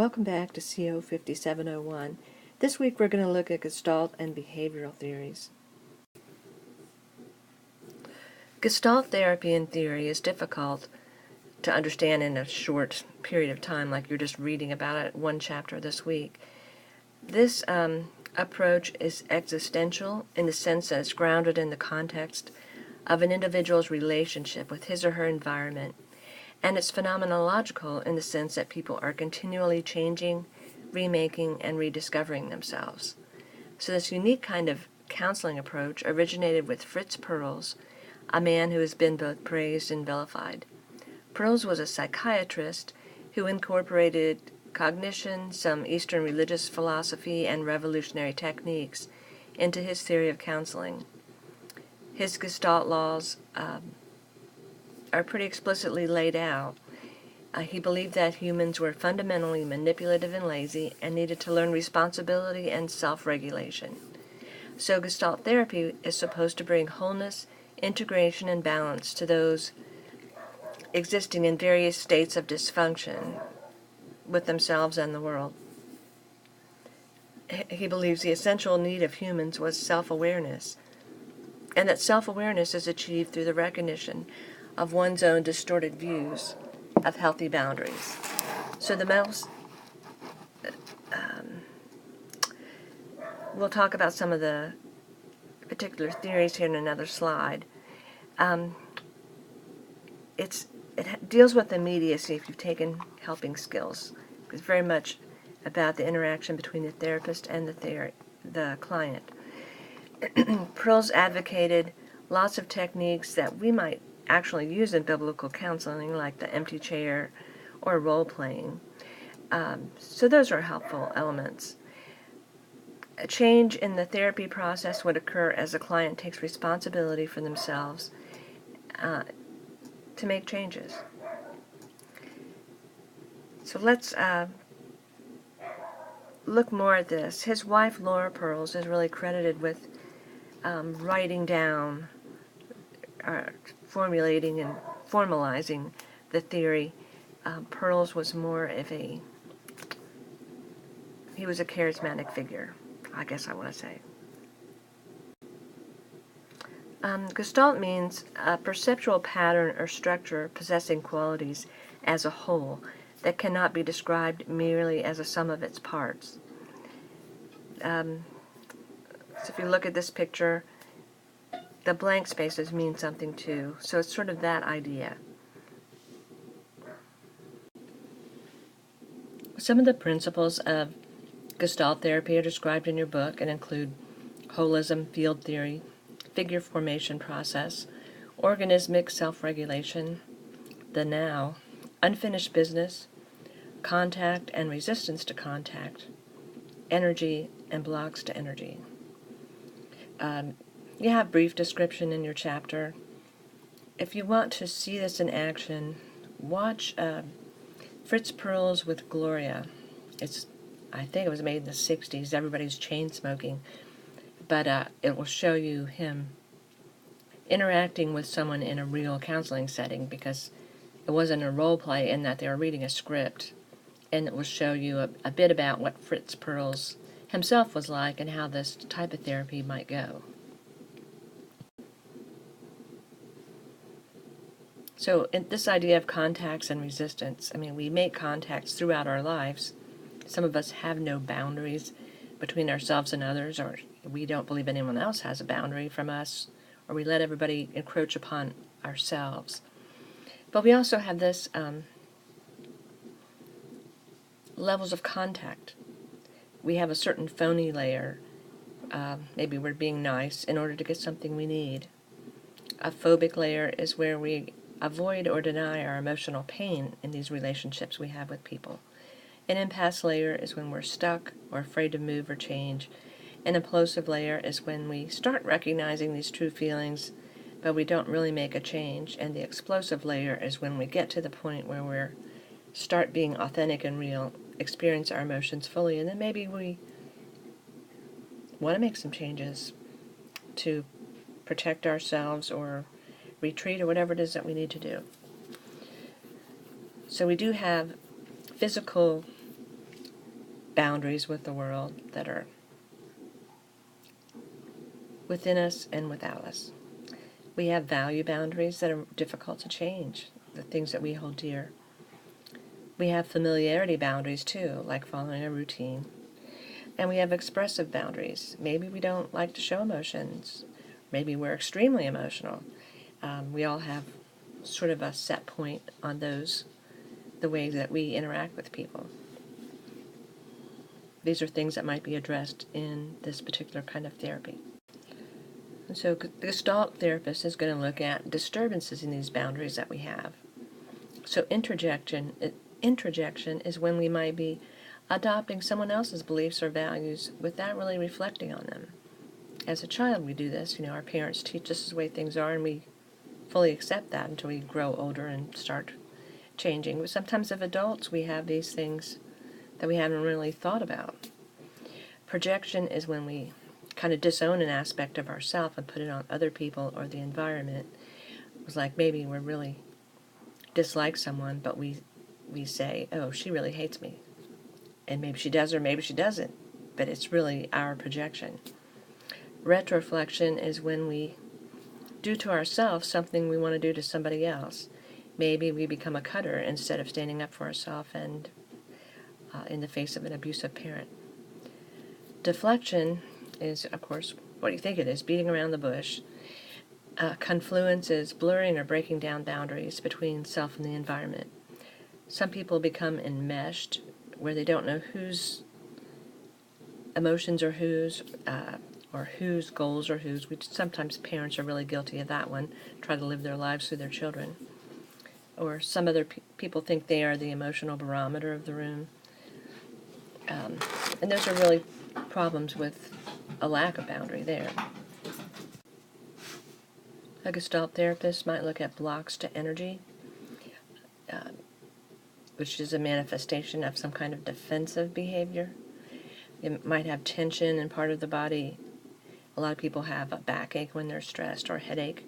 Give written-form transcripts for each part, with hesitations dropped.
Welcome back to CO 5701. This week we're going to look at Gestalt and behavioral theories. Gestalt therapy in theory is difficult to understand in a short period of time, like you're just reading about it one chapter this week. This approach is existential in the sense that it's grounded in the context of an individual's relationship with his or her environment, and it's phenomenological in the sense that people are continually changing, remaking, and rediscovering themselves. So this unique kind of counseling approach originated with Fritz Perls, a man who has been both praised and vilified. Perls was a psychiatrist who incorporated cognition, some Eastern religious philosophy, and revolutionary techniques into his theory of counseling. His Gestalt laws are pretty explicitly laid out. He believed that humans were fundamentally manipulative and lazy and needed to learn responsibility and self-regulation. So Gestalt therapy is supposed to bring wholeness, integration, and balance to those existing in various states of dysfunction with themselves and the world. He believes the essential need of humans was self-awareness, and that self-awareness is achieved through the recognition of one's own distorted views of healthy boundaries. So we'll talk about some of the particular theories here in another slide. It deals with immediacy if you've taken helping skills. It's very much about the interaction between the therapist and the client. Perls advocated lots of techniques that we might actually use in biblical counseling, like the empty chair or role-playing. So those are helpful elements. A change in the therapy process would occur as the client takes responsibility for themselves to make changes. So let's look more at this. His wife, Laura Perls, is really credited with writing down, formulating and formalizing the theory. Perls was more of he was a charismatic figure, I guess I want to say. Gestalt means a perceptual pattern or structure possessing qualities as a whole that cannot be described merely as a sum of its parts. So if you look at this picture, the blank spaces mean something too. So it's sort of that idea. Some of the principles of Gestalt therapy are described in your book and include holism, field theory, figure formation process, organismic self-regulation, the now, unfinished business, contact and resistance to contact, energy and blocks to energy. You have brief description in your chapter. If you want to see this in action, watch Fritz Perls with Gloria. I think it was made in the 60s. Everybody's chain smoking. But it will show you him interacting with someone in a real counseling setting, because it wasn't a role play in that they were reading a script. And it will show you a bit about what Fritz Perls himself was like and how this type of therapy might go. So in this idea of contacts and resistance, we make contacts throughout our lives. Some of us have no boundaries between ourselves and others, or we don't believe anyone else has a boundary from us, or we let everybody encroach upon ourselves. But we also have this levels of contact. We have a certain phony layer. Maybe we're being nice in order to get something we need. A phobic layer is where we avoid or deny our emotional pain in these relationships we have with people. An impasse layer is when we're stuck or afraid to move or change. An implosive layer is when we start recognizing these true feelings, but we don't really make a change. And the explosive layer is when we get to the point where we start being authentic and real, experience our emotions fully, and then maybe we want to make some changes to protect ourselves or retreat or whatever it is that we need to do. So we do have physical boundaries with the world that are within us and without us. We have value boundaries that are difficult to change, the things that we hold dear. We have familiarity boundaries too, like following a routine. And we have expressive boundaries. Maybe we don't like to show emotions. Maybe we're extremely emotional. We all have sort of a set point on those, the way that we interact with people. These are things that might be addressed in this particular kind of therapy. And so the Gestalt therapist is going to look at disturbances in these boundaries that we have. So introjection is when we might be adopting someone else's beliefs or values without really reflecting on them. As a child, we do this. Our parents teach us the way things are, and we fully accept that until we grow older and start changing. But sometimes as adults, we have these things that we haven't really thought about. Projection is when we kind of disown an aspect of ourselves and put it on other people or the environment. It was like maybe we really dislike someone, but we say, oh, she really hates me. And maybe she does or maybe she doesn't, but it's really our projection. Retroflexion is when we do to ourselves something we want to do to somebody else. Maybe we become a cutter instead of standing up for ourselves and in the face of an abusive parent. Deflection is, of course, what do you think it is? Beating around the bush. Confluence is blurring or breaking down boundaries between self and the environment. Some people become enmeshed, where they don't know whose emotions are whose, or whose goals are whose. Sometimes parents are really guilty of that one, try to live their lives through their children. Or some other people think they are the emotional barometer of the room. And those are really problems with a lack of boundary there. A Gestalt therapist might look at blocks to energy, which is a manifestation of some kind of defensive behavior. It might have tension in part of the body. A lot of people have a backache when they're stressed or a headache.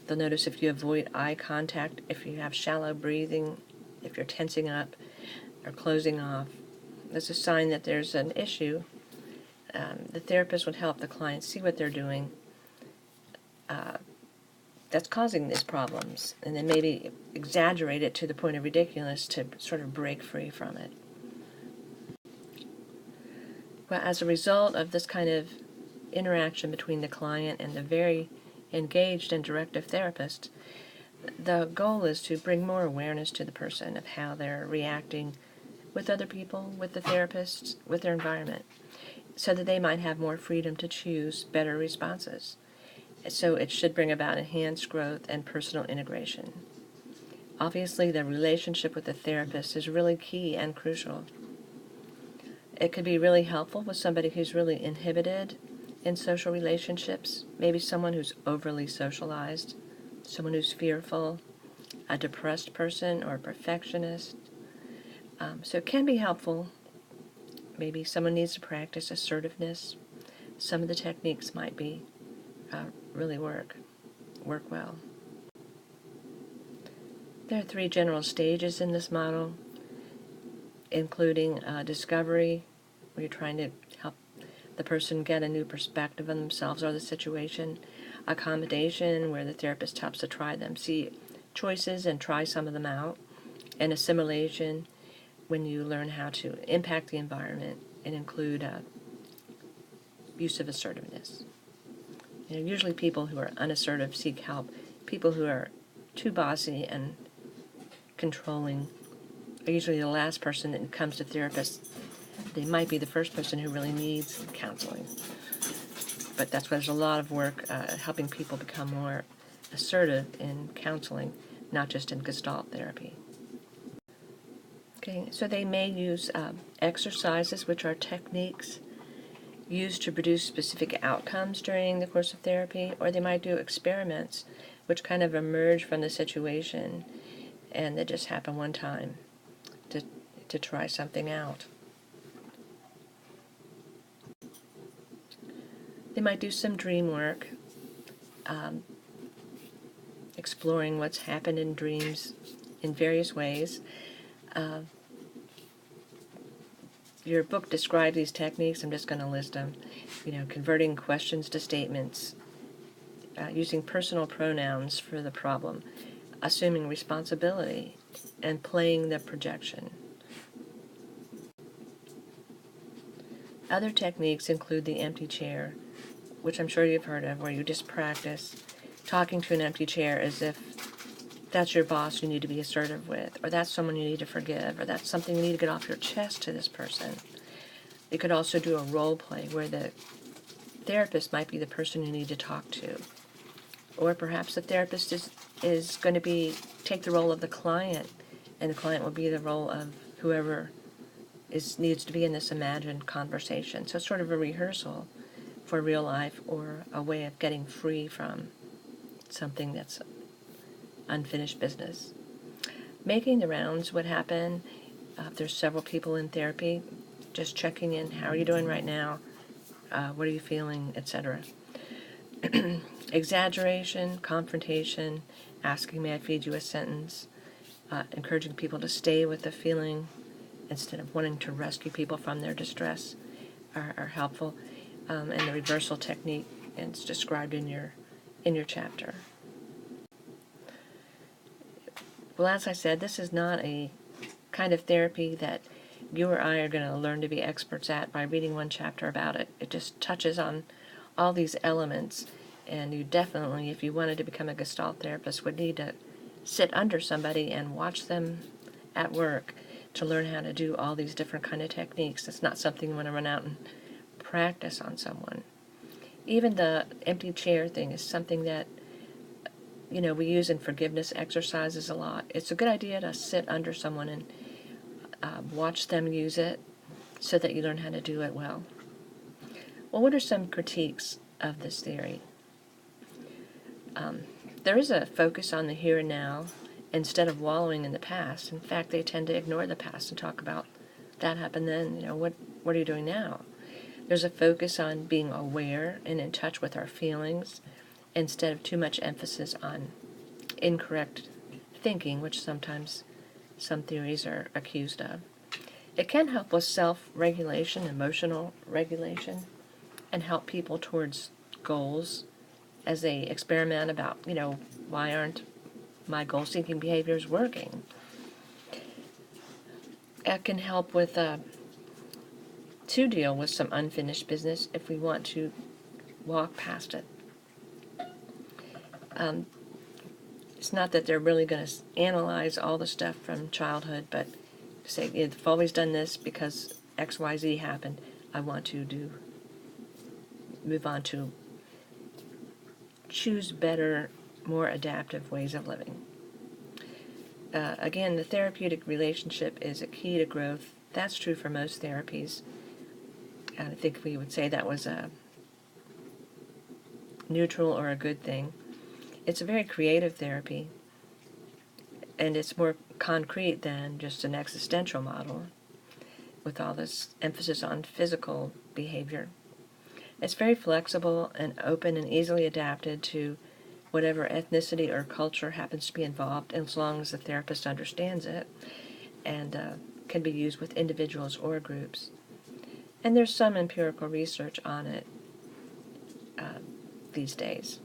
They'll notice if you avoid eye contact, if you have shallow breathing, if you're tensing up or closing off. That's a sign that there's an issue. The therapist would help the client see what they're doing that's causing these problems, and then maybe exaggerate it to the point of ridiculous to sort of break free from it. Well, as a result of this kind of interaction between the client and the very engaged and directive therapist, the goal is to bring more awareness to the person of how they're reacting with other people, with the therapist, with their environment, so that they might have more freedom to choose better responses. So it should bring about enhanced growth and personal integration. Obviously, the relationship with the therapist is really key and crucial. It could be really helpful with somebody who's really inhibited in social relationships, maybe someone who's overly socialized, someone who's fearful, a depressed person or a perfectionist. So it can be helpful. Maybe someone needs to practice assertiveness. Some of the techniques might be really work well. There are 3 general stages in this model, including discovery, where you're trying to help the person get a new perspective on themselves or the situation. Accommodation, where the therapist helps to try them, see choices and try some of them out. And assimilation, when you learn how to impact the environment and include use of assertiveness. Usually people who are unassertive seek help. People who are too bossy and controlling are usually the last person that comes to therapists. They might be the first person who really needs counseling. But that's why there's a lot of work helping people become more assertive in counseling, not just in Gestalt therapy. Okay, so they may use exercises, which are techniques used to produce specific outcomes during the course of therapy, or they might do experiments which kind of emerge from the situation and they just happen one time to try something out. They might do some dream work, exploring what's happened in dreams in various ways. your book describes these techniques. I'm just going to list them. Converting questions to statements, using personal pronouns for the problem, assuming responsibility, and playing the projection. Other techniques include the empty chair, which I'm sure you've heard of, where you just practice talking to an empty chair as if that's your boss you need to be assertive with, or that's someone you need to forgive, or that's something you need to get off your chest to this person. You could also do a role play where the therapist might be the person you need to talk to. Or perhaps the therapist is going to take the role of the client, and the client will be the role of whoever needs to be in this imagined conversation. So it's sort of a rehearsal for real life, or a way of getting free from something that's unfinished business. Making the rounds would happen if there's several people in therapy, just checking in. How are you doing right now? What are you feeling, etc. Exaggeration, confrontation, asking, may I feed you a sentence, encouraging people to stay with the feeling instead of wanting to rescue people from their distress are helpful. And the reversal technique is described in your chapter. Well, as I said, this is not a kind of therapy that you or I are going to learn to be experts at by reading one chapter about it. It just touches on all these elements, and you definitely, if you wanted to become a Gestalt therapist, would need to sit under somebody and watch them at work to learn how to do all these different kind of techniques. It's not something you want to run out and practice on someone. Even the empty chair thing is something that we use in forgiveness exercises a lot. It's a good idea to sit under someone and watch them use it so that you learn how to do it well. Well, what are some critiques of this theory? There is a focus on the here and now instead of wallowing in the past. In fact, they tend to ignore the past and talk about that happened then. What are you doing now? There's a focus on being aware and in touch with our feelings, instead of too much emphasis on incorrect thinking, which sometimes some theories are accused of. It can help with self-regulation, emotional regulation, and help people towards goals as they experiment about, why aren't my goal-seeking behaviors working? It can help with to deal with some unfinished business if we want to walk past it. It's not that they're really going to analyze all the stuff from childhood, but say, I've always done this because X, Y, Z happened. I want to move on to choose better, more adaptive ways of living. Again, the therapeutic relationship is a key to growth. That's true for most therapies. And I think we would say that was a neutral or a good thing. It's a very creative therapy, and it's more concrete than just an existential model with all this emphasis on physical behavior. It's very flexible and open and easily adapted to whatever ethnicity or culture happens to be involved, as long as the therapist understands it, and can be used with individuals or groups. And there's some empirical research on it these days.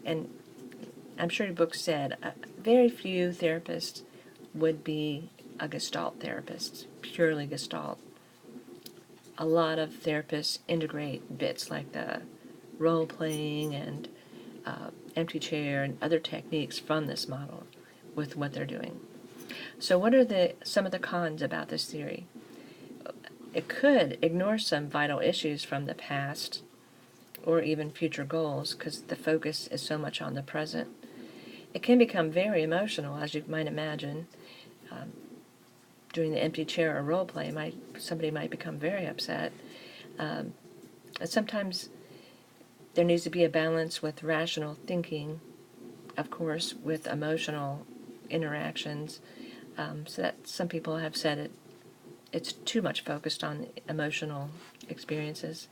And I'm sure your book said very few therapists would be a Gestalt therapist, purely Gestalt. A lot of therapists integrate bits like the role-playing and empty chair and other techniques from this model with what they're doing. So what are some of the cons about this theory? It could ignore some vital issues from the past or even future goals because the focus is so much on the present. It can become very emotional, as you might imagine. Doing the empty chair or role play, somebody might become very upset. And sometimes there needs to be a balance with rational thinking, of course, with emotional interactions. So that some people have said it's too much focused on emotional experiences.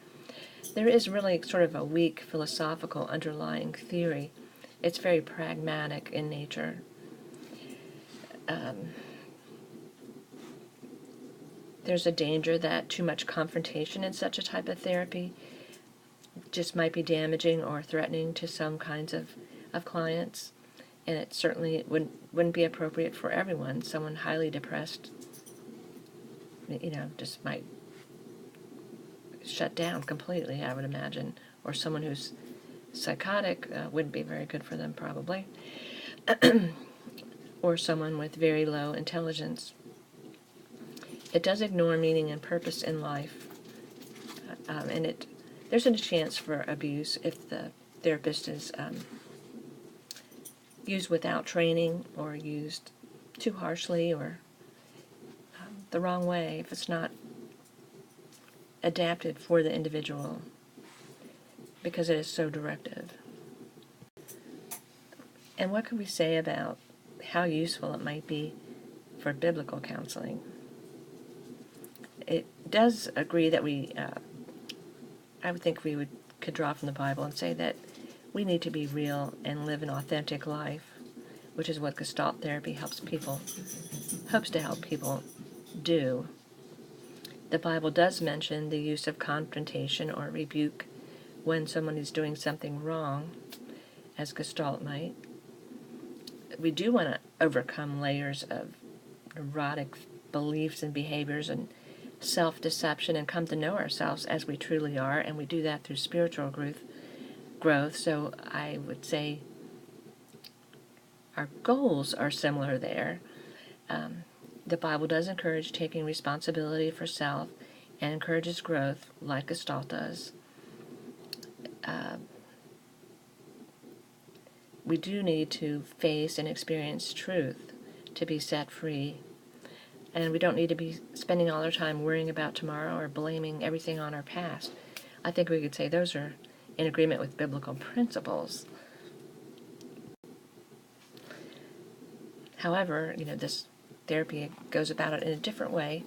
There is really sort of a weak philosophical underlying theory. It's very pragmatic in nature. There's a danger that too much confrontation in such a type of therapy just might be damaging or threatening to some kinds of clients, and it certainly wouldn't be appropriate for everyone. Someone highly depressed, just might shut down completely, I would imagine, or someone who's psychotic wouldn't be very good for them probably, or someone with very low intelligence. It does ignore meaning and purpose in life, and there's a chance for abuse if the therapist is used without training or used too harshly or the wrong way, if it's not adapted for the individual, because it is so directive. And what can we say about how useful it might be for biblical counseling? It does agree that I would think could draw from the Bible and say that we need to be real and live an authentic life, which is what Gestalt therapy hopes to help people do. The Bible does mention the use of confrontation or rebuke when someone is doing something wrong, as Gestalt might. We do want to overcome layers of neurotic beliefs and behaviors and self-deception and come to know ourselves as we truly are, and we do that through spiritual growth. So I would say our goals are similar there. The Bible does encourage taking responsibility for self and encourages growth like Gestalt does. We do need to face and experience truth to be set free. And we don't need to be spending all our time worrying about tomorrow or blaming everything on our past. I think we could say those are in agreement with biblical principles. However, this therapy goes about it in a different way,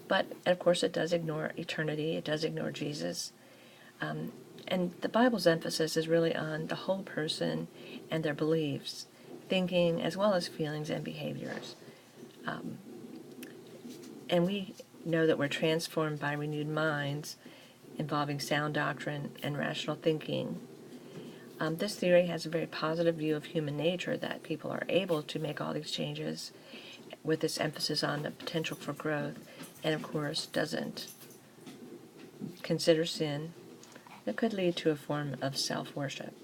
but of course it does ignore eternity, it does ignore Jesus. And the Bible's emphasis is really on the whole person and their beliefs, thinking, as well as feelings and behaviors. And we know that we're transformed by renewed minds involving sound doctrine and rational thinking. This theory has a very positive view of human nature, that people are able to make all these changes with this emphasis on the potential for growth, and of course doesn't consider sin that could lead to a form of self-worship.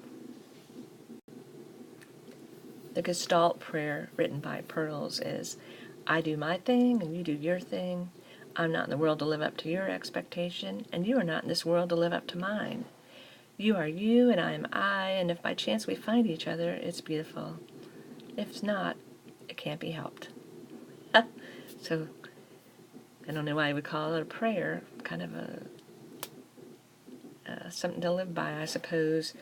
The Gestalt prayer written by Pearls is, I do my thing and you do your thing. I'm not in the world to live up to your expectation, and you are not in this world to live up to mine. You are you and I am I, and if by chance we find each other, it's beautiful. If not, it can't be helped. So, I don't know why I would call it a prayer, kind of something to live by, I suppose.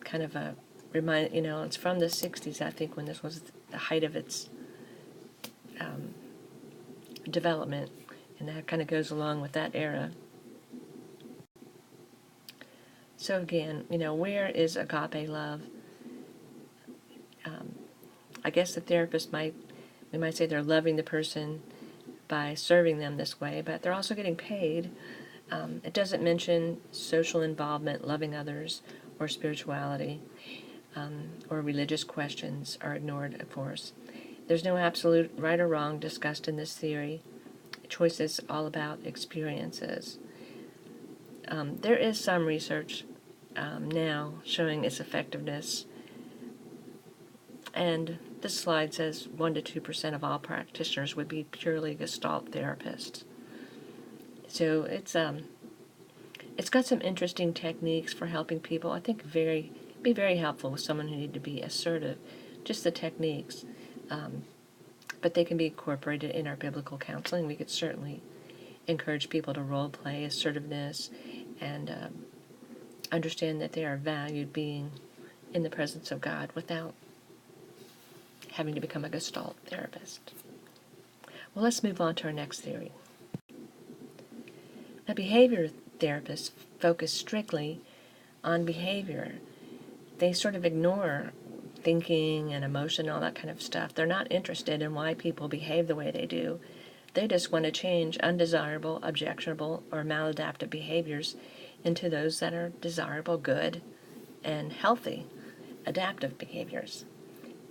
Kind of a it's from the 60s, I think, when this was the height of its development, and that kind of goes along with that era. So again, where is agape love? I guess the therapist we might say they're loving the person by serving them this way, but they're also getting paid. It doesn't mention social involvement, loving others, or spirituality, or religious questions are ignored, of course. There's no absolute right or wrong discussed in this theory. Choice is all about experiences. There is some research now showing its effectiveness, and this slide says 1 to 2% of all practitioners would be purely Gestalt therapists. So it's got some interesting techniques for helping people. I think be very helpful with someone who need to be assertive. Just the techniques, but they can be incorporated in our biblical counseling. We could certainly encourage people to role play assertiveness and understand that they are valued being in the presence of God without having to become a Gestalt therapist. Well, let's move on to our next theory. Now, behavior therapists focus strictly on behavior. They sort of ignore thinking and emotion, all that kind of stuff. They're not interested in why people behave the way they do. They just want to change undesirable, objectionable, or maladaptive behaviors into those that are desirable, good, and healthy, adaptive behaviors.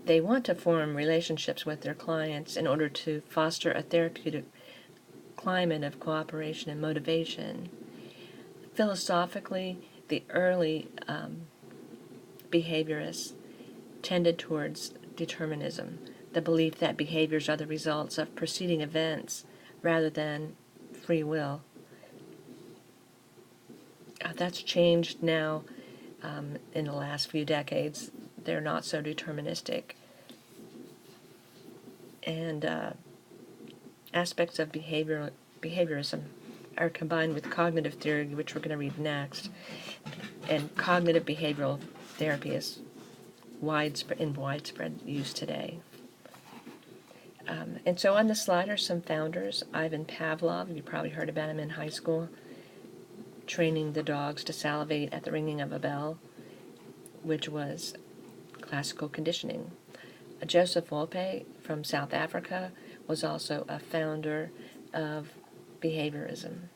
They want to form relationships with their clients in order to foster a therapeutic climate of cooperation and motivation. Philosophically, the early behaviorists tended towards determinism, the belief that behaviors are the results of preceding events rather than free will. That's changed now in the last few decades. They're not so deterministic. And aspects of behaviorism are combined with cognitive theory, which we're going to read next. And cognitive behavioral therapy is in widespread use today. And so on the slide are some founders. Ivan Pavlov, you probably heard about him in high school, training the dogs to salivate at the ringing of a bell, which was classical conditioning. Joseph Wolpe from South Africa was also a founder of behaviorism.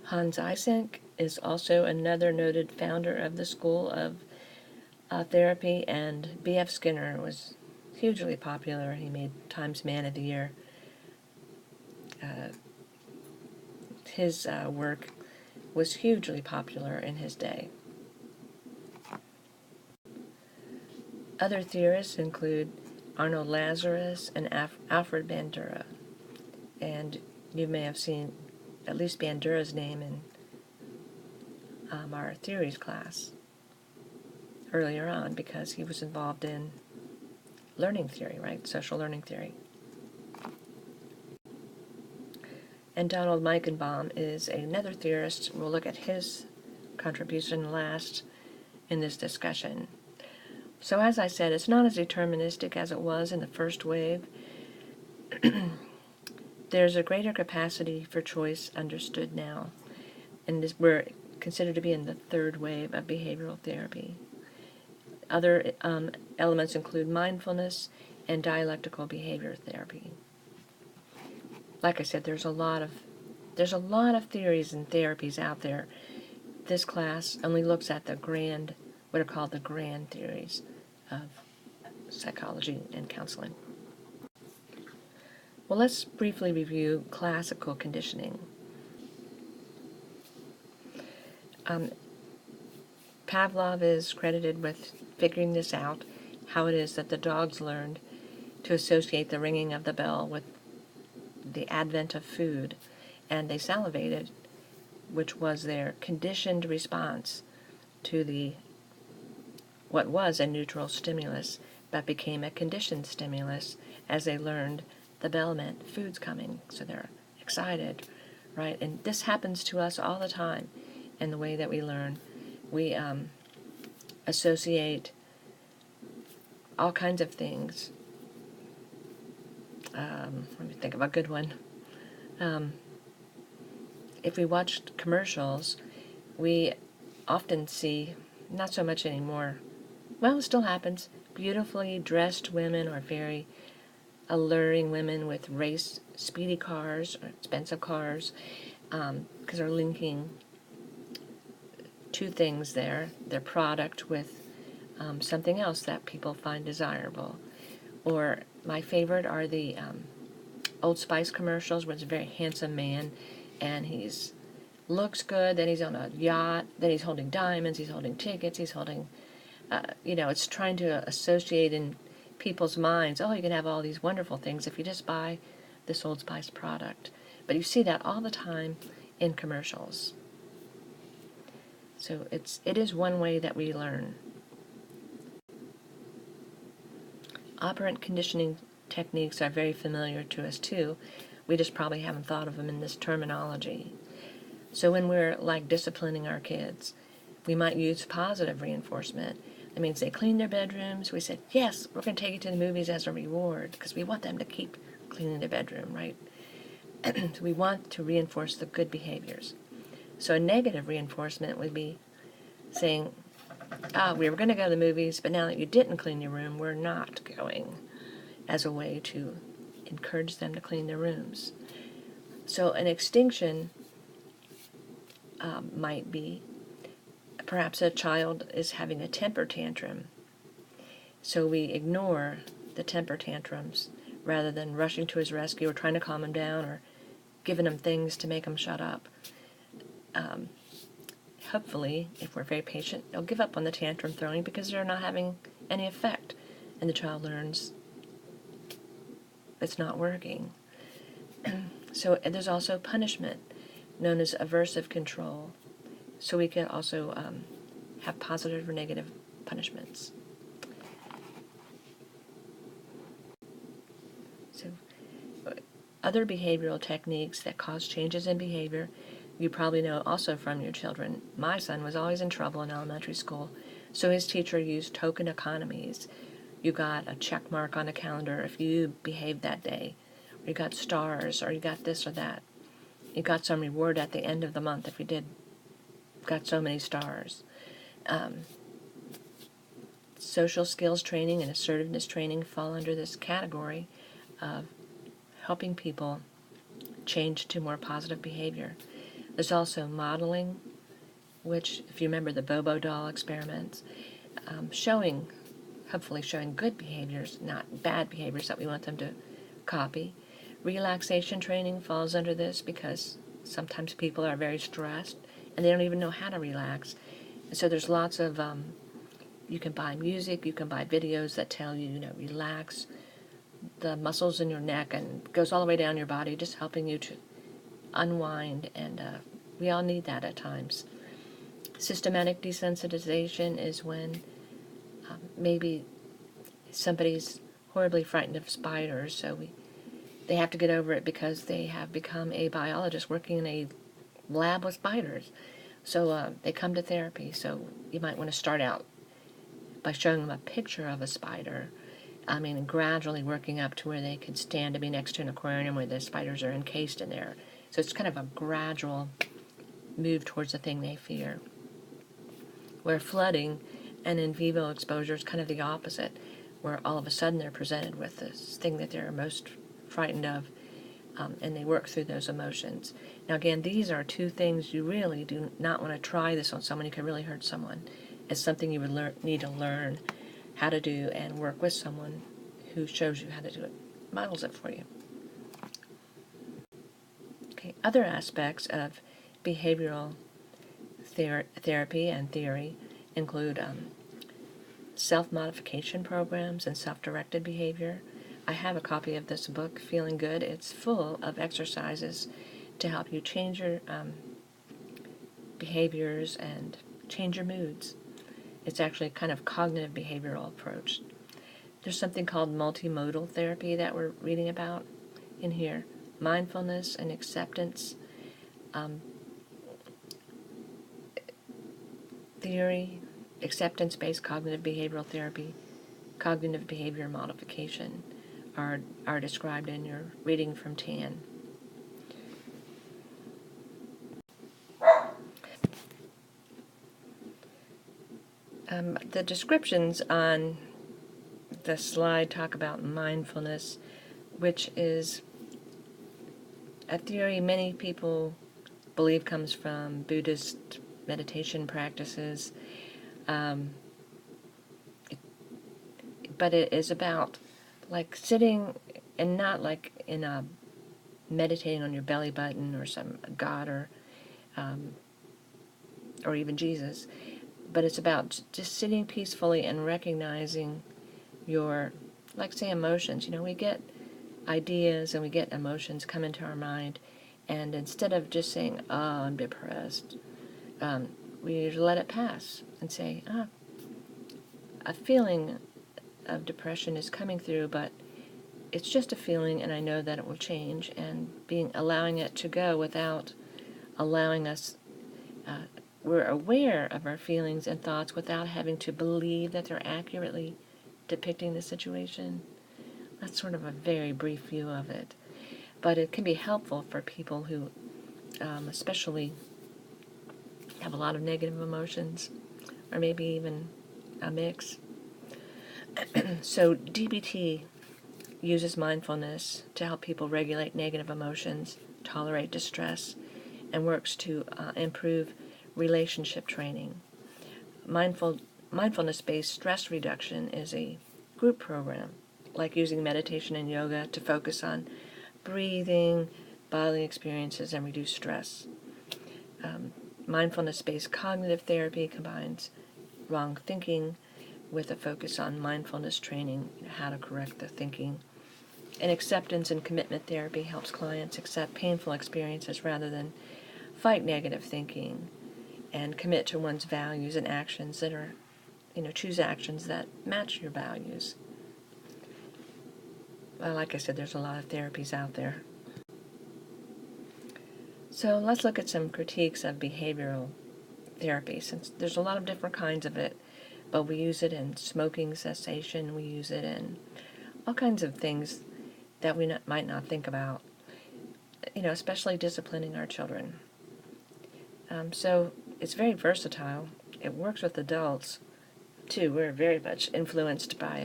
Hans Eysenck is also another noted founder of the school of therapy, and B.F. Skinner was hugely popular. He made Times Man of the Year. His work was hugely popular in his day. Other theorists include Arnold Lazarus and Alfred Bandura, and you may have seen at least Bandura's name in our theories class earlier on, because he was involved in learning theory, right? Social learning theory. And Donald Meichenbaum is another theorist. We'll look at his contribution last in this discussion. So as I said, it's not as deterministic as it was in the first wave. There's a greater capacity for choice understood now, and we're considered to be in the third wave of behavioral therapy. Other elements include mindfulness and dialectical behavior therapy. Like I said, there's a lot of theories and therapies out there. This class only looks at what are called the grand theories of psychology and counseling. Well, let's briefly review classical conditioning. Pavlov is credited with figuring this out, how it is that the dogs learned to associate the ringing of the bell with the advent of food, and they salivated, which was their conditioned response to what was a neutral stimulus, but became a conditioned stimulus as they learned the bell meant food's coming, so they're excited, right? And this happens to us all the time in the way that we learn. We associate all kinds of things. Let me think of a good one. If we watched commercials, we often see, not so much anymore, well, it still happens, beautifully dressed women or very alluring women with speedy cars or expensive cars, because they're linking two things there, their product with something else that people find desirable. Or my favorite are the Old Spice commercials where it's a very handsome man and he's looks good, then he's on a yacht, then he's holding diamonds, he's holding tickets, he's holding, it's trying to associate in people's minds, oh, you can have all these wonderful things if you just buy this Old Spice product. But you see that all the time in commercials. So it is one way that we learn. Operant conditioning techniques are very familiar to us too. We just probably haven't thought of them in this terminology. So when we're disciplining our kids, we might use positive reinforcement. That means they clean their bedrooms. We said, yes, we're going to take you to the movies as a reward because we want them to keep cleaning their bedroom, right? So we want to reinforce the good behaviors. So a negative reinforcement would be saying, we were going to go to the movies, but now that you didn't clean your room, we're not going. as a way to encourage them to clean their rooms. So an extinction might be perhaps a child is having a temper tantrum, so we ignore the temper tantrums rather than rushing to his rescue or trying to calm him down or giving him things to make him shut up. Hopefully, if we're very patient, they'll give up on the tantrum throwing because they're not having any effect, and the child learns it's not working. So there's also punishment, known as aversive control. So we can also have positive or negative punishments. So other behavioral techniques that cause changes in behavior, you probably know also from your children. My son was always in trouble in elementary school, so his teacher used token economies. You got a check mark on a calendar if you behaved that day, or you got stars, or you got this or that. You got some reward at the end of the month if you got so many stars. Social skills training and assertiveness training fall under this category of helping people change to more positive behavior. There's also modeling, which, if you remember the Bobo doll experiments, hopefully showing good behaviors, not bad behaviors that we want them to copy. Relaxation training falls under this because sometimes people are very stressed and they don't even know how to relax. And so there's lots of, you can buy music, you can buy videos that tell you, relax the muscles in your neck, and goes all the way down your body, just helping you to unwind, and we all need that at times. Systematic desensitization is when maybe somebody's horribly frightened of spiders, so they have to get over it because they have become a biologist working in a lab with spiders. So they come to therapy, so you might want to start out by showing them a picture of a spider, and gradually working up to where they can stand to be next to an aquarium where the spiders are encased in there. So it's kind of a gradual move towards the thing they fear. Where flooding and in vivo exposure is kind of the opposite, where all of a sudden they're presented with this thing that they're most frightened of, and they work through those emotions. Now again, these are two things you really do not want to try this on someone. You could really hurt someone. It's something you would need to learn how to do and work with someone who shows you how to do it, models it for you. Okay, other aspects of behavioral therapy and theory include self-modification programs and self-directed behavior. I have a copy of this book, Feeling Good. It's full of exercises to help you change your behaviors and change your moods. It's actually kind of cognitive behavioral approach. There's something called multimodal therapy that we're reading about in here. Mindfulness and acceptance theory, acceptance-based cognitive behavioral therapy, cognitive behavior modification are described in your reading from Tan. The descriptions on the slide talk about mindfulness, which is a theory many people believe comes from Buddhist meditation practices, but it is about like sitting and not like in a meditating on your belly button or some God or even Jesus, but it's about just sitting peacefully and recognizing your, like say, emotions. We get ideas and we get emotions come into our mind, and instead of just saying, oh, I'm depressed, we let it pass and say, a feeling of depression is coming through, but it's just a feeling, and I know that it will change, and allowing it to go without allowing us, we're aware of our feelings and thoughts without having to believe that they're accurately depicting the situation. That's sort of a very brief view of it, but it can be helpful for people who especially have a lot of negative emotions, or maybe even a mix. So DBT uses mindfulness to help people regulate negative emotions, tolerate distress, and works to improve relationship training. Mindfulness-based stress reduction is a group program, like using meditation and yoga to focus on breathing, bodily experiences, and reduce stress. Mindfulness-based cognitive therapy combines wrong thinking with a focus on mindfulness training, how to correct the thinking. And acceptance and commitment therapy helps clients accept painful experiences rather than fight negative thinking, and commit to one's values and actions that are, choose actions that match your values. Well, like I said, there's a lot of therapies out there. So let's look at some critiques of behavioral therapy, since there's a lot of different kinds of it, but we use it in smoking cessation, we use it in all kinds of things that we might not think about, especially disciplining our children. So it's very versatile. It works with adults, too. We're very much influenced by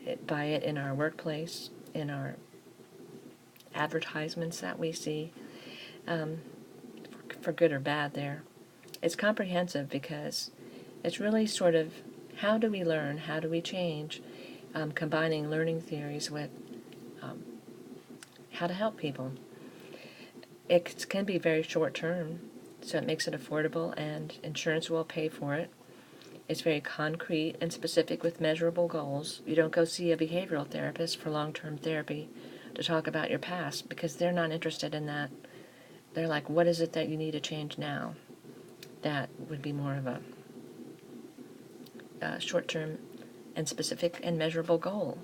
it in our workplace, in our advertisements that we see, for good or bad there. It's comprehensive because it's really sort of how do we learn, how do we change, combining learning theories with how to help people. It can be very short-term, so it makes it affordable, and insurance will pay for it. It's very concrete and specific with measurable goals. You don't go see a behavioral therapist for long-term therapy to talk about your past, because they're not interested in that. They're like, what is it that you need to change now? That would be more of a short-term and specific and measurable goal.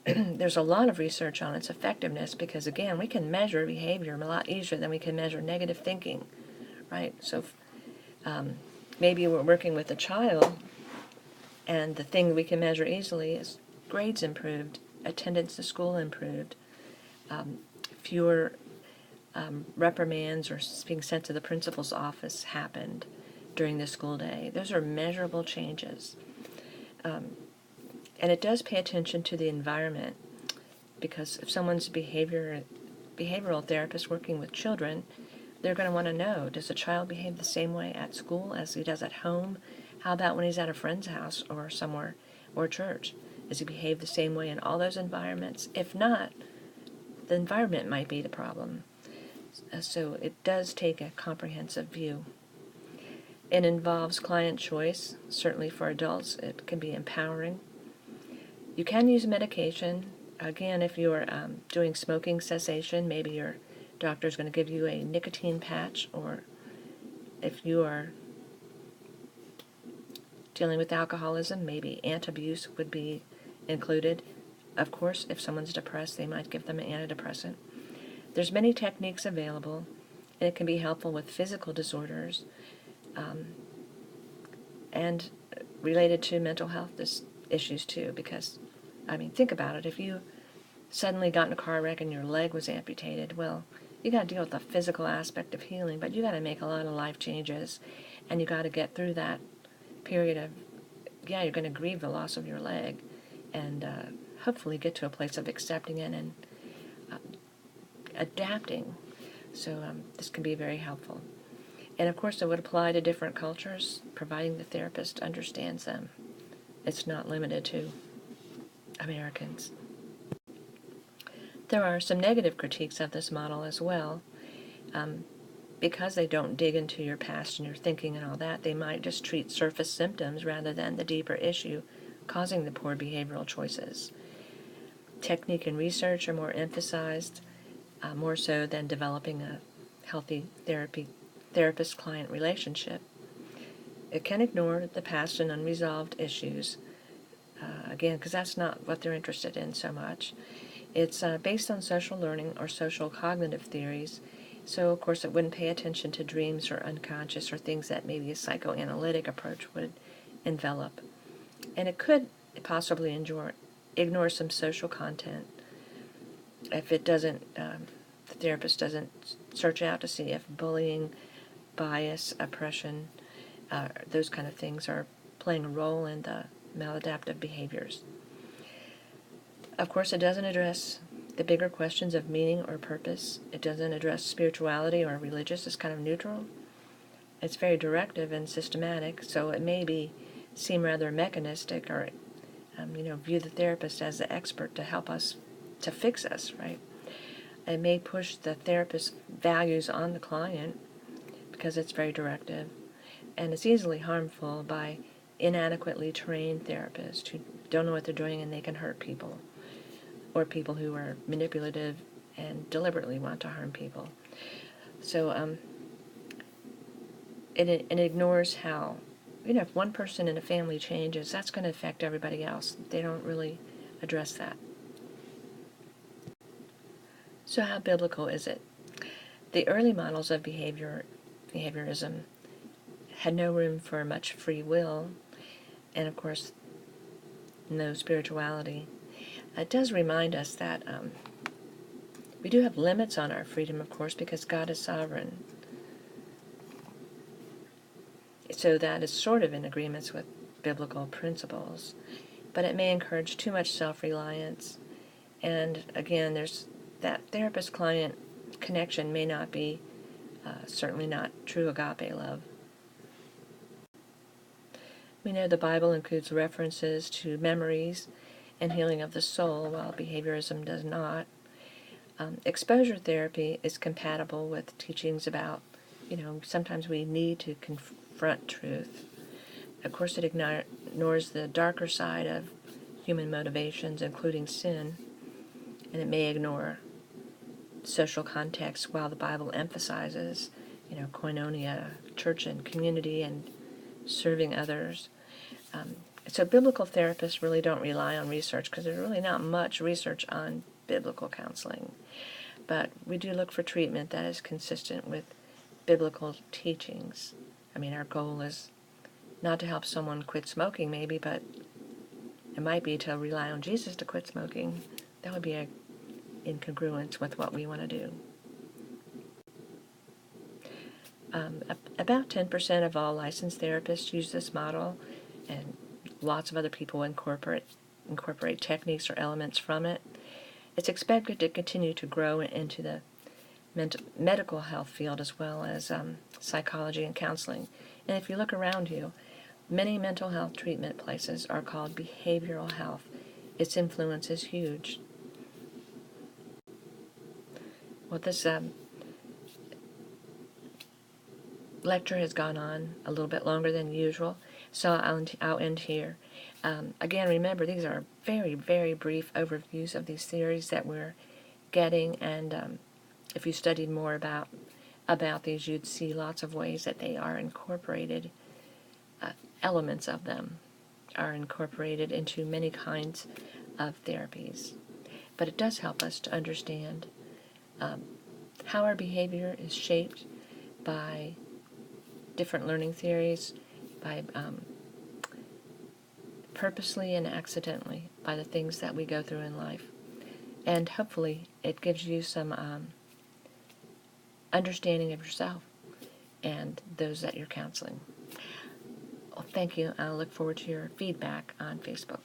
There's a lot of research on its effectiveness because, again, we can measure behavior a lot easier than we can measure negative thinking, right? So maybe we're working with a child, and the thing we can measure easily is grades improved, attendance to school improved, fewer reprimands or being sent to the principal's office happened during the school day. Those are measurable changes. And it does pay attention to the environment, because if someone's behavioral therapist working with children, they're going to want to know, does a child behave the same way at school as he does at home? How about when he's at a friend's house or somewhere, or church? Does he behave the same way in all those environments? If not, the environment might be the problem. So it does take a comprehensive view. It involves client choice. Certainly for adults, it can be empowering. You can use medication. Again, if you're doing smoking cessation, maybe your doctor's going to give you a nicotine patch, or if you are dealing with alcoholism, maybe antabuse would be included. Of course, if someone's depressed, they might give them an antidepressant. There's many techniques available, and it can be helpful with physical disorders and related to mental health issues too, because, think about it. If you suddenly got in a car wreck and your leg was amputated, well, you got to deal with the physical aspect of healing, but you got to make a lot of life changes, and you got to get through that period of, you're going to grieve the loss of your leg, and hopefully get to a place of accepting it and adapting. So this can be very helpful. And of course, it would apply to different cultures, providing the therapist understands them. It's not limited to Americans. There are some negative critiques of this model as well. Because they don't dig into your past and your thinking and all that, they might just treat surface symptoms rather than the deeper issue causing the poor behavioral choices. Technique and research are more emphasized, more so than developing a healthy therapist-client relationship. It can ignore the past and unresolved issues, again, because that's not what they're interested in so much. It's based on social learning or social cognitive theories, so of course it wouldn't pay attention to dreams or unconscious or things that maybe a psychoanalytic approach would envelop. And it could possibly ignore some social content if it doesn't, the therapist doesn't search out to see if bullying, bias, oppression, those kind of things are playing a role in the maladaptive behaviors. Of course, it doesn't address the bigger questions of meaning or purpose. It doesn't address spirituality or religious. It's kind of neutral. It's very directive and systematic, so it may seem rather mechanistic, or view the therapist as the expert to help us, to fix us, right? It may push the therapist's values on the client because it's very directive, and it's easily harmful by inadequately trained therapists who don't know what they're doing and they can hurt people, or people who are manipulative and deliberately want to harm people. So it ignores how, if one person in a family changes, that's going to affect everybody else. They don't really address that. So how biblical is it? The early models of behaviorism had no room for much free will, and of course, no spirituality. It does remind us that we do have limits on our freedom, of course, because God is sovereign. So that is sort of in agreement with biblical principles, but it may encourage too much self-reliance. And again, there's that therapist-client connection may not be, certainly not true agape love. We know the Bible includes references to memories and healing of the soul, while behaviorism does not. Exposure therapy is compatible with teachings about, sometimes we need to confront truth. Of course, it ignores the darker side of human motivations, including sin, and it may ignore social context, while the Bible emphasizes, koinonia, church and community, and serving others. So biblical therapists really don't rely on research, because there's really not much research on biblical counseling. But we do look for treatment that is consistent with biblical teachings. Our goal is not to help someone quit smoking, maybe, but it might be to rely on Jesus to quit smoking. That would be in congruence with what we want to do. About 10% of all licensed therapists use this model, and lots of other people incorporate techniques or elements from it. It's expected to continue to grow into the medical health field, as well as psychology and counseling. And if you look around you, many mental health treatment places are called behavioral health. Its influence is huge. Well, this lecture has gone on a little bit longer than usual, so I'll end here. Again, remember, these are very, very brief overviews of these theories that we're getting, and if you studied more about these, you'd see lots of ways that they are incorporated, elements of them are incorporated into many kinds of therapies. But it does help us to understand how our behavior is shaped by different learning theories, by purposely and accidentally, by the things that we go through in life. And hopefully it gives you some understanding of yourself and those that you're counseling. Well, thank you. I'll look forward to your feedback on Facebook.